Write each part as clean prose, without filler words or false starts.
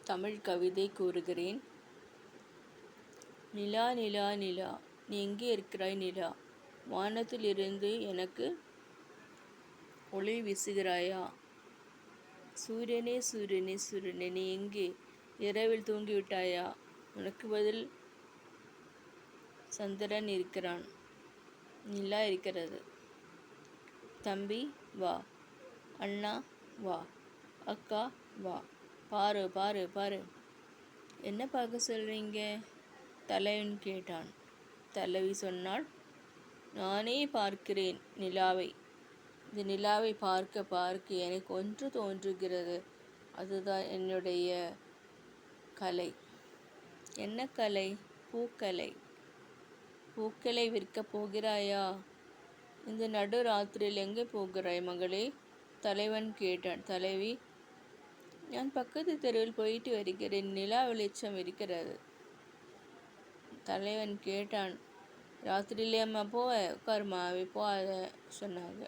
தமிழ் கவிதை கூறுகிறேன். நிலா நிலா நிலா, நீ எங்கே இருக்கிறாய் நிலா? வானத்திலிருந்து எனக்கு ஒளி வீசுகிறாயா? சூரியனே சூரியனே சூரியனே, நீ எங்கே? இரவில் தூங்கிவிட்டாயா? உனக்கு பதில் சந்திரன் இருக்கிறான், நிலா இருக்கிறது. தம்பி வா, அண்ணா வா, அக்கா வா, பாரு பாரு பாரு. என்ன பார்க்க சொல்றீங்க? தலைவன் கேட்டான். தலைவி சொன்னாள், நானே பார்க்கிறேன் நிலாவை. இந்த நிலாவை பார்க்க பார்க்க எனக்கு ஒன்று தோன்றுகிறது. அதுதான் என்னுடைய கலை. என்ன கலை? பூக்கலை. பூக்களை விற்கப் போகிறாயா? இந்த நடு ராத்திரியில் எங்கே போகிறாய் மகளே? தலைவன் கேட்டான். தலைவி, நான் பக்கத்து தெருவில் போயிட்டு வருகிறேன், நிலா வெளிச்சம் இருக்கிறது. தலைவன் கேட்டான், ராத்திரியிலே அம்மா போவ? உட்காருமா, போகாத சொன்னாங்க.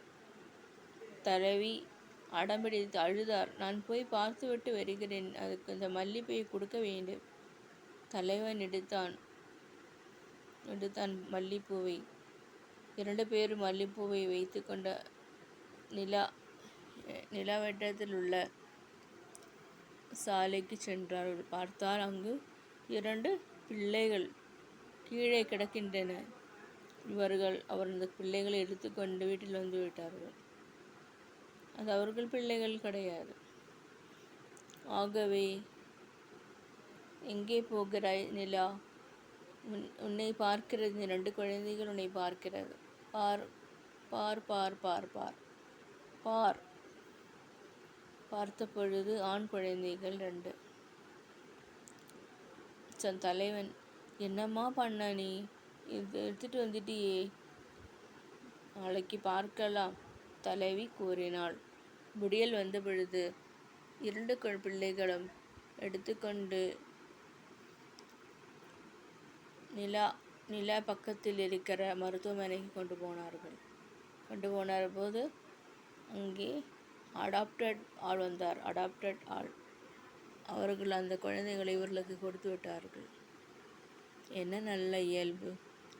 தலைவி அடம்பிடித்து அழுதார். நான் போய் பார்த்துவிட்டு வருகிறேன், அதுக்கு இந்த மல்லிப்பையை கொடுக்க வேண்டும். தலைவன் எடுத்தான் மல்லிப்பூவை. 2 பேரும் மல்லிப்பூவை வைத்து கொண்ட நிலாவட்டத்தில் உள்ள சாலைக்கு சென்றார்கள். பார்த்தால் அங்கு 2 பிள்ளைகள் கீழே கிடக்கின்றன. அவர் அந்த பிள்ளைகளை எடுத்துக்கொண்டு வீட்டில் வந்து விட்டார்கள். அது அவர்கள் பிள்ளைகள் கிடையாது. ஆகவே எங்கே போகிறாய் நிலா? உன்னை பார்க்கிறது, 2 குழந்தைகள் உன்னை பார்க்கிறது. பார் பார் பார் பார் பார் பார். பார்த்த பொழுது ஆண் குழந்தைகள் 2. தலைவன், என்னம்மா பண்ண நீ? இது எடுத்துட்டு வந்துட்டியே, நாளைக்கு பார்க்கலாம், தலைவி கூறினாள். விடியல் வந்த பொழுது 2 பிள்ளைகளும் எடுத்துக்கொண்டு நிலா பக்கத்தில் இருக்கிற மருத்துவமனைக்கு கொண்டு போனார் போது அங்கே அடாப்டட் ஆள் வந்தார். அவர்கள் அந்த குழந்தைகளை இவர்களுக்கு கொடுத்து விட்டார்கள். என்ன நல்ல இயல்பு,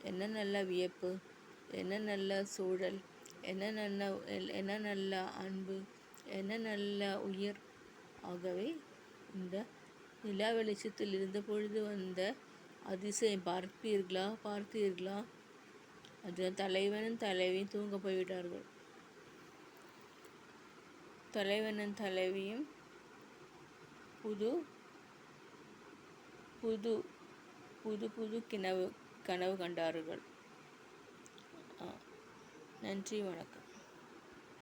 என்ன நல்ல வியப்பு, என்ன நல்ல சூழல், என்ன நல்ல அன்பு, என்ன நல்ல உயிர். ஆகவே இந்த நிலா வெளிச்சத்தில் இருந்த பொழுது வந்த அதிசயம் பார்த்தீர்களா? அது தலைவனும் தலைவியும் தூங்க போய்விட்டார்கள். தலைவனும் தலைவியும் புது கனவு கண்டார்கள். நன்றி, வணக்கம்.